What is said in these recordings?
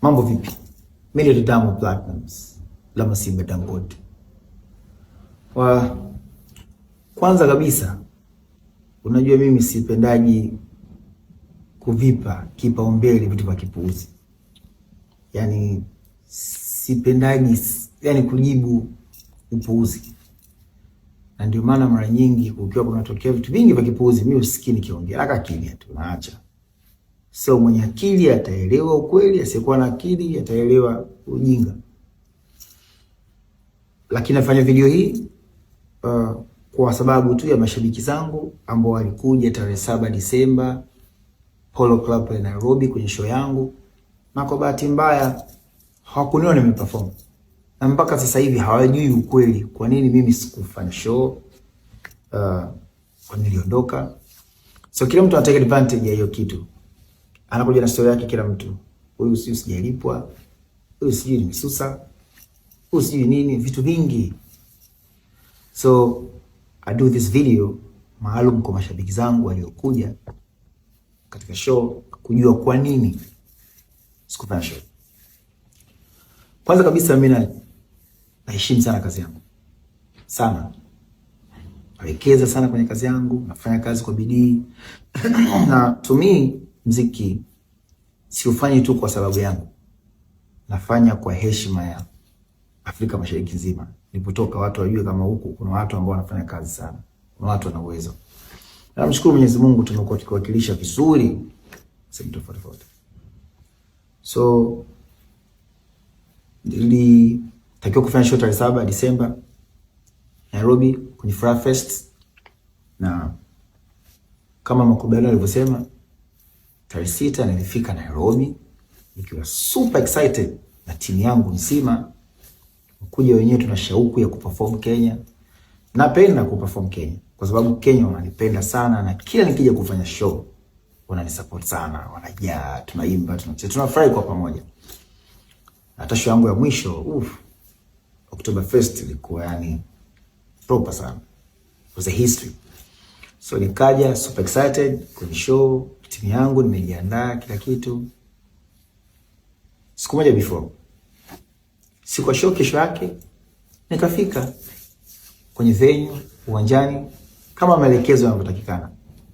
Mambo vipi? Mimi ni Diamond Platnumz, Lama Simba Dangote. Kwanza kabisa, unajua mimi sipendaji kuvipa kipaumbele vitu vya kipuuzi. Yaani sipendaji kujibu upuuzi. Na ndio maana mara nyingi kukiwa kunatokea vitu vingi vya kipuuzi, mimi usikii nikiongea, aka kimya tu naacha. So mwenye akili ataelewa ukweli, asiyekuwa na akili ataelewa ujinga. Lakini nafanya video hii kwa sababu tu ya mashabiki zangu ambao walikuja tarehe 7 Disemba Polo Club ya Nairobi kwenye show yangu, na kwa bahati mbaya hawakuniona nimeperform. Na mpaka sasa hivi hawajui ukweli kwa nini mimi sikufanya show, kwa niliondoka. So kila mtu anataka advantage ya hiyo kitu. Anakuja na story yake kila mtu. Huyu sio sijalipwa, huyu sijui nimesusa, huyu sijui nini, vitu vingi. So I do this video maalum kwa mashabiki zangu waliokuja katika show kujua kwa nini sikufanya show. Kwanza kabisa mimi naheshimu sana kazi yangu. Sana. Nawekeza sana kwenye kazi yangu, nafanya kazi kwa bidii. Na to me muziki siufanyi tu kwa sababu yangu. Nafanya kwa heshima ya Afrika Mashariki nzima. Nilipotoka watu wajue kama huku kuna watu ambao wanafanya kazi sana. Kuna watu wana uwezo. Na namshukuru Mwenyezi Mungu tumekuwa tukiwakilisha vizuri sehemu tofauti. So nilitakiwa kufanya show tarehe 7 Disemba Nairobi kwenye Furaha Fest, na kama makubaliano yalivyosema tarehe 6 nilifika Nairobi nikiwa super excited na timu yangu nzima. Kuja wenyewe tuna shauku ya kuperform Kenya. Napenda kuperform Kenya kwa sababu Kenya wananipenda sana, na kila nikija kufanya show wananisupport sana, wanajaa, tunaimba, tunacheza, tunafurahi kwa pamoja. Hata show yangu ya mwisho October 1st ilikuwa yani proper sana. It was a history. So nikaja super excited kwenye show, timu yangu nimejiandaa kila kitu. Siku moja before, siku ya show kesho yake nikafika kwenye venue uwanjani kama maelekezo yanavyotakikana.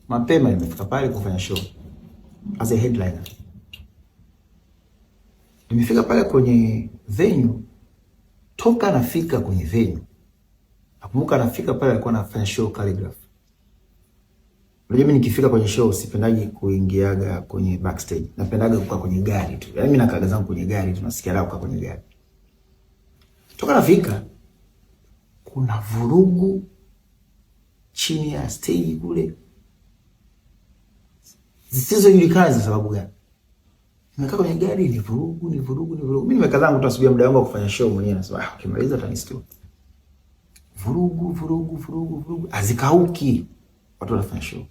Mapema nimefika pale kufanya show as a headliner. Nimefika pale kwenye venue, toka nafika kwenye venue, nakumbuka nafika pale alikuwa anafanya show Calligraph. Unajua mimi nikifika kwenye show sipendaji kuingiaga kwenye backstage. Napendaga kukaa kwenye gari tu. Yaani mimi nakaa zangu kwenye gari, tunasikia raha kukaa kwenye gari. Toka nafika kuna vurugu chini ya stage kule zisizojulikana za sababu gani. Nimekaa kwenye gari, ni vurugu. Mimi nimekaa zangu tunasubia muda wangu wa kufanya show mwenyewe, nasema ukimaliza utanistua. Vurugu azikauki. Watu wanafanya show.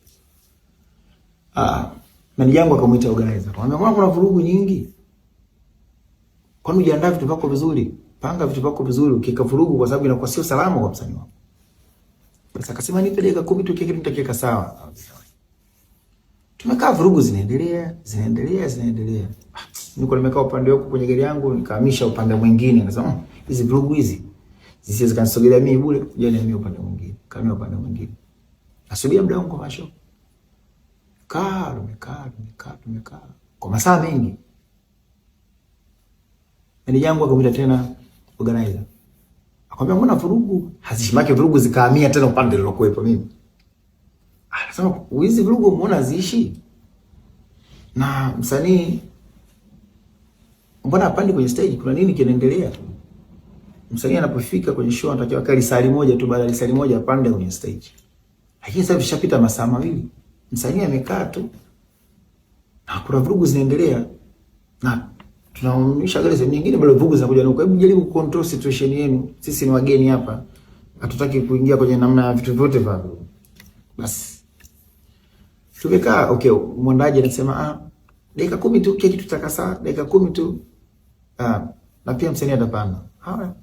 Meneja wangu akamuita organizer. Akamwambia kuna vurugu nyingi. Kwani hujaandaa vitu vyako vizuri? Panga vitu vyako vizuri, ukika vurugu kwa sababu inakuwa sio salama kwa msanii wako. Sasa akasema nipe dakika 10 tu kile nitakiweka sawa. Tumekaa vurugu zinaendelea. Niko nimekaa upande wako kwenye gari yangu, nikahamisha upande mwingine. Nikasema hizi vurugu hizi zisiweze kanisogelea mimi bure, kuja na mimi upande mwingine. Kama upande mwingine. Nasubia muda wangu kwa show. Tumekaa kwa masaa mengi. Meneja yangu akamwita tena organizer. Akamwambia mbona vurugu hazishimake, vurugu zikahamia tena upande nilokuepo mimi. Anasema hizi vurugu umeona ziishi? Na msanii mbona hapandi kwenye stage, kuna nini kinaendelea? Msanii anapofika kwenye show anatakiwa kali saa moja tu, baada ya saa moja apande kwenye stage. Lakini sasa vishapita masaa mawili. Msanii amekaa tu. Na kuna vurugu zinaendelea. Na tunaonyesha gari sehemu nyingine bado vurugu zinakuja, na hebu jaribu control situation yenu. Sisi ni wageni hapa. Hatutaki kuingia kwenye namna ya vitu vyote vya vurugu. Basi. Tumekaa, okay, mwandaji anasema dakika 10 tu keki tutakasa, dakika 10 tu. Na pia msanii atapanda. Haya.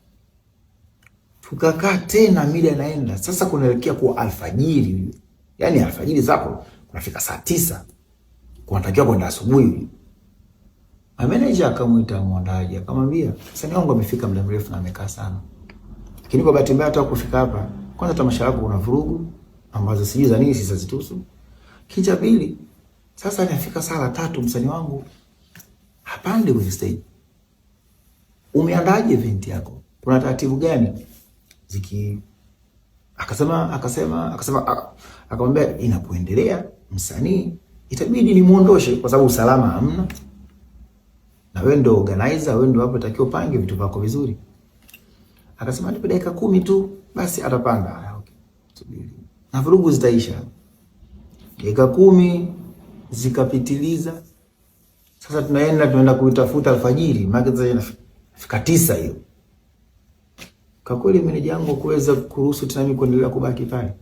Tukakaa tena, mida inaenda. Sasa kunaelekea kwa alfajiri. Yaani alfajiri zako kunafika saa 9. Kunatakiwa kwenda asubuhi. Manager akamuita mwandaji akamwambia, "Msanii wangu amefika muda mrefu na amekaa sana. Lakini kwa bahati mbaya hata kufika hapa, kwanza tamasha lako kuna vurugu ambazo sijui za nini sizitusu. Kisha pili, sasa anafika saa 3 msanii wangu hapande kwenye stage. Umeandaje event yako? Kuna taratibu gani?" Akamwambia inapoendelea msanii itabidi nimuondoshe kwa sababu usalama hamna. Na wewe ndio organizer, wewe ndio hapo takiwa pange vitu vyako vizuri. Akasema nipe dakika 10 tu basi atapanda. Okay. Subiri. Na vurugu zitaisha. Dakika 10 zikapitiliza. Sasa tunaenda kuitafuta alfajiri, maana sasa inafika 9 hiyo. Kwa kweli meneja yangu kuweza kuruhusu tena mimi kuendelea kubaki pale.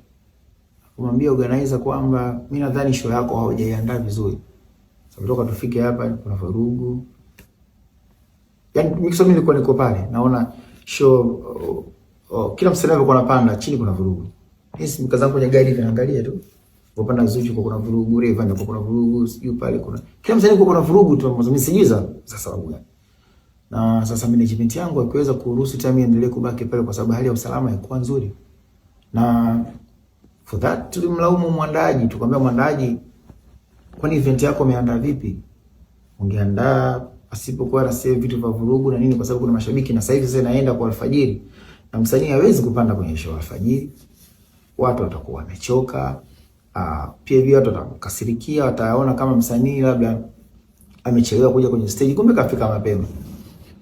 Kumwambia organizer kwamba mimi nadhani show yako haujaiandaa vizuri. Sababu toka tufike hapa kuna vurugu. Yaani mimi nilikuwa niko pale naona show kila msanii alikuwa anapanda chini kuna vurugu. Hizi mkazangu kwenye gari naangalia tu. Kupanda Zuchu kuna vurugu, Rayvanny kuna vurugu, sijui pale kuna. Kila msanii kuna vurugu tu ambazo mimi sijui za sababu gani. Na sasa management yangu akiweza kuruhusu tami endelee kubaki pale kwa sababu hali ya usalama haikuwa nzuri. Na for that tulimlaumu mwandaji, tukamwambia mwandaji, kwani event yako umeandaa vipi? Ungeandaa asipokuwa na save vitu vya vurugu na nini kwa sababu kuna mashabiki na sasa hivi sasa naenda kwa alfajiri. Na msanii hawezi kupanda kwenye show alfajiri. Watu watakuwa wamechoka. Pia hivi watu watakasirikia, wataona kama msanii labda amechelewa kuja kwenye stage kumbe kafika mapema.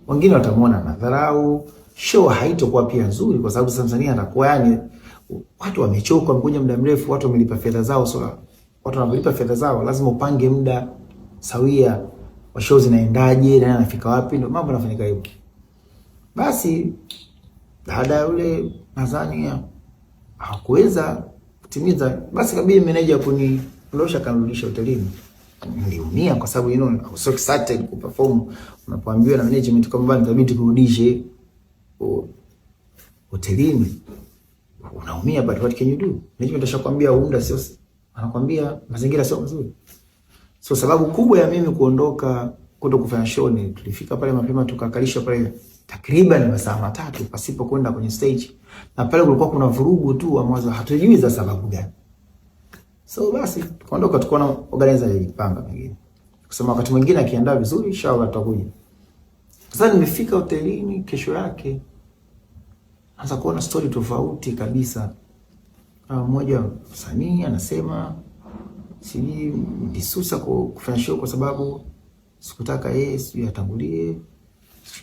Wengine watamuona na dharau, show haitakuwa pia nzuri kwa sababu sasa msanii atakuwa yani watu wamechoka, wamekuja muda mrefu, watu wamelipa fedha zao, so watu wanalipa fedha zao, lazima upange muda sawia wa show zinaendaje, na anafika wapi, ndio mambo yanafanyika hivyo. Basi baada ya ule nadhani hakuweza kutimiza, basi kabidi manager kuniondosha kanirudisha hotelini. Niliumia kwa sababu I was so excited ku perform. Unapoambiwa na management kwamba inabidi kurudishe hotelini, unaumia, but what can you do? Management ashakwambia muda sio, anakuambia mazingira sio mazuri. So sababu kubwa ya mimi kuondoka kuto kufanya show ni tulifika pale mapema tukakalishwa pale takriban masaa 3 pasipo kwenda kwenye stage. Na pale kulikuwa kuna vurugu tu ambazo hatujui za sababu gani. So basi tukaondoka, tukaona organizer alipanga pengine. Kusema wakati mwingine akiandaa vizuri inshallah tutakuja. Sasa nimefika hotelini kesho yake. Anza kuona story tofauti kabisa. Mmoja msanii anasema siji nilisusa kufanya show kwa sababu sikutaka yeye sijui atangulie.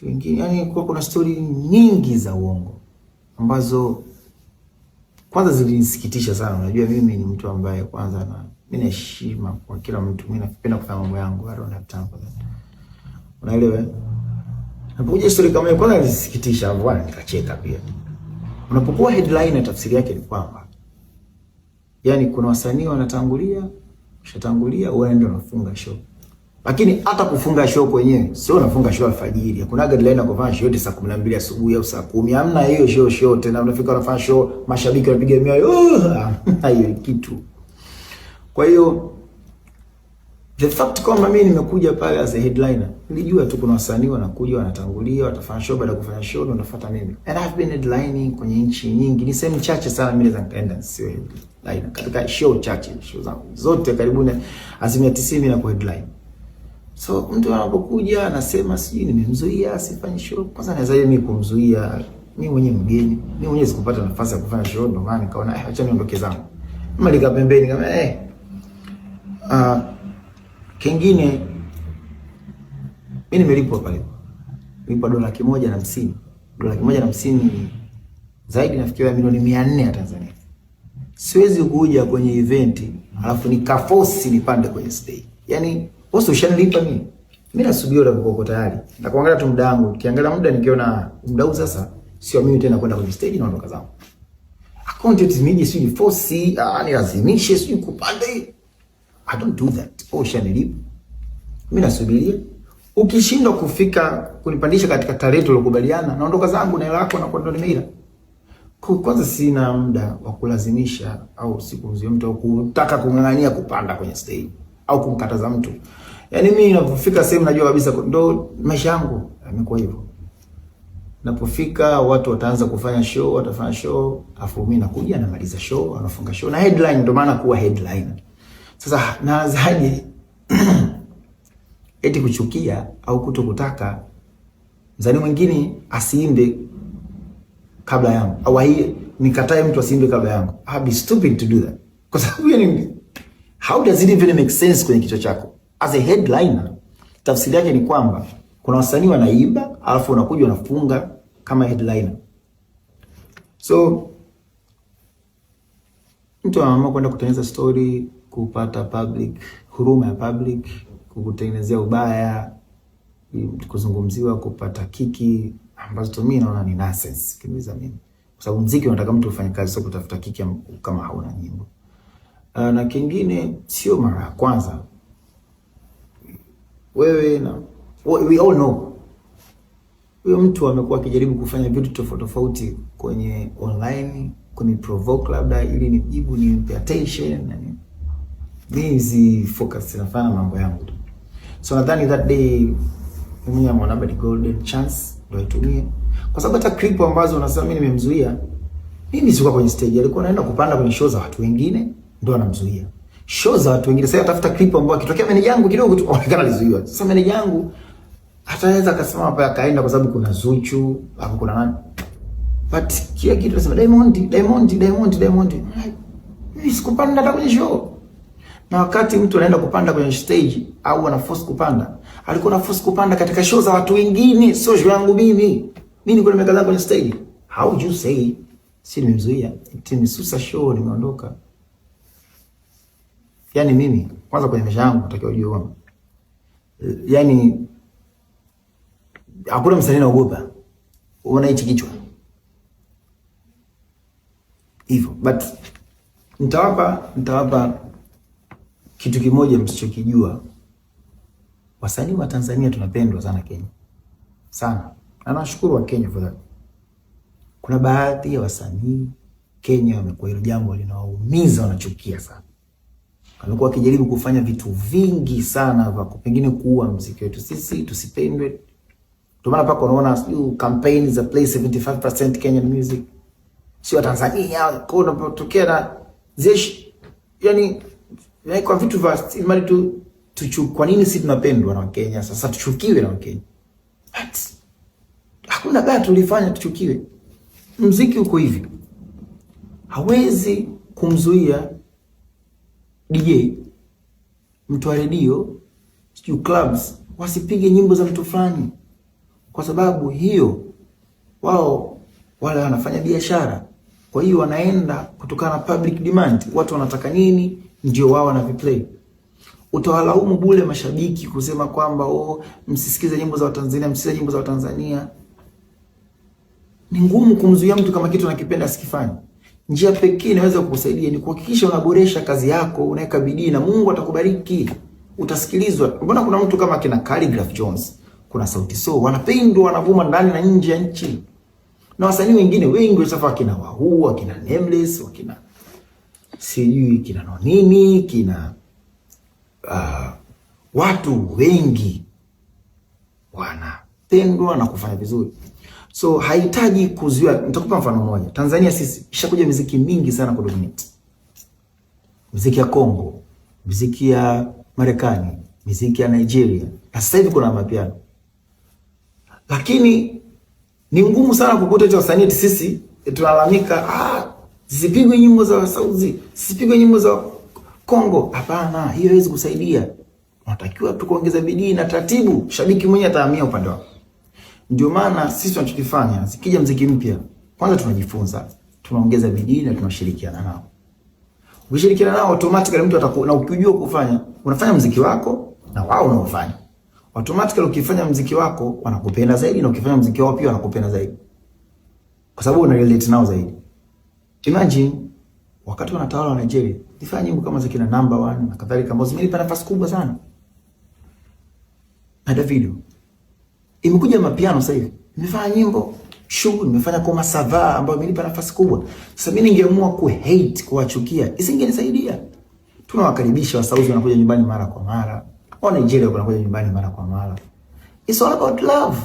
Wengine yani kuna story nyingi za uongo ambazo kwanza zilinisikitisha sana. Unajua mimi ni mtu ambaye kwanza mimi naheshima kwa kila mtu. Mimi napenda kufanya mambo yangu, I don't have time for that. Unaelewa? Unapokuja story kama hiyo kwanza ilinisikitisha, bwana nikacheka pia. Unapokuwa headline tafsiri yake ni kwamba yani kuna wasanii wanatangulia, ushatangulia wewe ndio unafunga show. Lakini hata kufunga show kwenyewe sio unafunga show alfajiri. Hakuna deadline kufanya show saa 12 asubuhi au saa 10. Hamna hiyo show tena unafika unafanya show mashabiki wanapiga mioyo. Hiyo kitu. Kwa hiyo the fact kwamba mimi nimekuja pale as a headliner, nilijua tu kuna wasanii wanakuja wanatangulia, watafanya show, baada ya kufanya show ndio nafuata mimi. And I've been headlining kwenye nchi nyingi. Ni sehemu chache sana mimi za nikaenda sio headliner. Katika show chache, show zangu zote karibuni 90% na kwa headline. So mtu anapokuja anasema sijui nimemzuia asifanye show. Kwanza naweza mimi kumzuia, mimi mwenyewe mgeni. Mimi mwenyewe sikupata nafasi ya kufanya show, ndio maana nikaona acha niondoke zangu. Malika pembeni kama kingine mimi nimelipwa pale. Nilipwa $150. $150 zaidi nafikiria milioni 400 ya Tanzania. Siwezi kuja kwenye event alafu nikaforce nipande kwenye stage. Yaani wewe ushanilipa mimi. Mimi nasubiri uko tayari. Na kuangalia tu muda wangu. Nikiangalia muda nikiona muda huu sasa sio mimi tena kwenda kwenye stage na ondoka zangu. Content media sio force, ni lazimishe sio kupanda. I don't do that. Ushanilipa. Mimi nasubiria. Ukishindwa kufika kunipandisha katika tarehe tuliyokubaliana, naondoka zangu na hela yako na kwenda nimeila. Kwanza sina muda wa kulazimisha au sikumzuia mtu au kutaka kung'ang'ania kupanda kwenye stage au kumkataza mtu. Yaani mimi ninapofika sehemu najua kabisa ndo maisha yangu yamekuwa hivyo. Napofika watu wataanza kufanya show, watafanya show, afu mimi nakuja namaliza show, anafunga show na headline, ndo maana kuwa headliner. Sasa naanzaje eti kuchukia au kutokutaka msanii mwingine asiimbe kabla yangu, au nikatae mtu asiimbe kabla yangu? I'd be stupid to do that. Kwa sababu yani, how does it even make sense kwenye kichwa chako? As a headliner, tafsiri yake ni kwamba kuna wasanii wanaimba alafu unakuja unafunga kama headliner. So mtu anaamua kwenda kutengeneza story, kupata public, huruma ya public, kukutengenezea ubaya, kuzungumziwa, kupata kiki, ambazo to mimi naona ni nonsense kimbiza mimi. Kwa sababu muziki unataka mtu ufanye kazi, sio kutafuta kiki kama hauna nyimbo. Na kingine, sio mara ya kwanza wewe na we all know huyo mtu amekuwa akijaribu kufanya vitu tofauti tofauti kwenye online, kuni provoke labda ili nijibu, nimpe attention na nini. Mimi focus nafanya mambo yangu. So nadhani that day mimi ya mwana bad golden chance ndio itumie, kwa sababu hata clip ambazo unasema mimi nimemzuia, mimi sikuwa kwenye stage, alikuwa anaenda kupanda kwenye show za watu wengine ndio anamzuia. Show za watu wengine, sasa tafuta clip ambayo akitokea manager yangu kidogo tu onekana alizuiwa. Sasa manager yangu hataweza akasema hapa akaenda kwa sababu kuna Zuchu au kuna nani, but kila kitu nasema Diamond. Mimi sikupanda hata kwenye show. Na wakati mtu anaenda kupanda kwenye stage au ana force kupanda, alikuwa na force kupanda katika show za watu wengine, sio show yangu mimi. Mimi nilikuwa nimekazana kwenye stage. How would you say si nimemzuia? Nimesusa show, nimeondoka. Yaani mimi kwanza kwenye maisha yangu natakiwa ujue kwamba yaani hakuna msanii naogopa. Unaona hichi kichwa hivyo, but nitawapa kitu kimoja msichokijua. Wasanii wa Tanzania tunapendwa sana Kenya. Sana. Na nashukuru wa Kenya for that. Kuna baadhi ya wasanii Kenya wamekuwa hilo jambo linawaumiza, wanachukia sana. Wamekuwa wakijaribu kufanya vitu vingi sana vya pengine kuua muziki wetu sisi tusipendwe. Ndio maana paka unaona campaign za play 75% Kenyan music. Sio Tanzania, kwa unapotokea na zeshi, yani kwa vitu vya imani tu kwa nini sisi tunapendwa na Wakenya sasa tuchukiwe na Wakenya? Hakuna baya tulifanya tuchukiwe. Muziki uko hivi. Hawezi kumzuia DJ, mtu wa radio, clubs wasipige nyimbo za mtu fulani, kwa sababu hiyo wao wale wanafanya biashara. Kwa hiyo wanaenda kutokana na public demand, watu wanataka nini ndio wao wanaviplay. Utawalaumu bure mashabiki kusema kwamba msisikize nyimbo za Watanzania, msisikize nyimbo za Watanzania. Ni ngumu kumzuia mtu kama kitu anakipenda asikifanye. Njia pekee inaweza kukusaidia ni kuhakikisha unaboresha kazi yako, unaweka bidii na Mungu atakubariki. Utasikilizwa. Mbona kuna mtu kama kina Khaligraph Jones, kuna Sauti Sol, wanapendwa, wanavuma ndani na nje ya nchi. Na wasanii wengine wengi wasafa kina Wahuu, kina Nameless, kina sijui kina nini, kina watu wengi wanapendwa na kufanya vizuri. So haihitaji kuzuia. Nitakupa mfano mmoja. Tanzania sisi ishakuja muziki mingi sana kwa dominate. Muziki ya Kongo, muziki ya Marekani, muziki ya Nigeria. Na sasa hivi kuna mapiano. Lakini ni ngumu sana kukuta hizo wasanii sisi tunalalamika, zisipigwe nyimbo za Saudi, zisipigwe nyimbo za Kongo. Hapana, hiyo haiwezi kusaidia. Unatakiwa tu kuongeza bidii na taratibu, shabiki mwenyewe atahamia upande wako. Ndio maana sisi tunachokifanya, zikija muziki mpya, kwanza tunajifunza, tunaongeza bidii na tunashirikiana nao. Ukishirikiana nao automatically mtu atakuwa na ukijua kufanya, unafanya muziki wako na wao unaofanya. Automatically ukifanya muziki wako wanakupenda zaidi, na ukifanya muziki wao pia wanakupenda zaidi. Kwa sababu una relate nao zaidi. Imagine wakati wanatawala wa Nigeria, nifanya nyimbo kama za kina Number 1 na kadhalika ambazo zimenipa nafasi kubwa sana. Na Davido imekuja mapiano sasa hivi. Nimefanya nyimbo shughuli, nimefanya kama Sava ambayo imenipa nafasi kubwa. Sasa mimi ningeamua kuwachukia, isingenisaidia. Tunawakaribisha Wasauzi wanakuja nyumbani mara kwa mara. Au Nigeria wanakuja nyumbani mara kwa mara. It's all about love.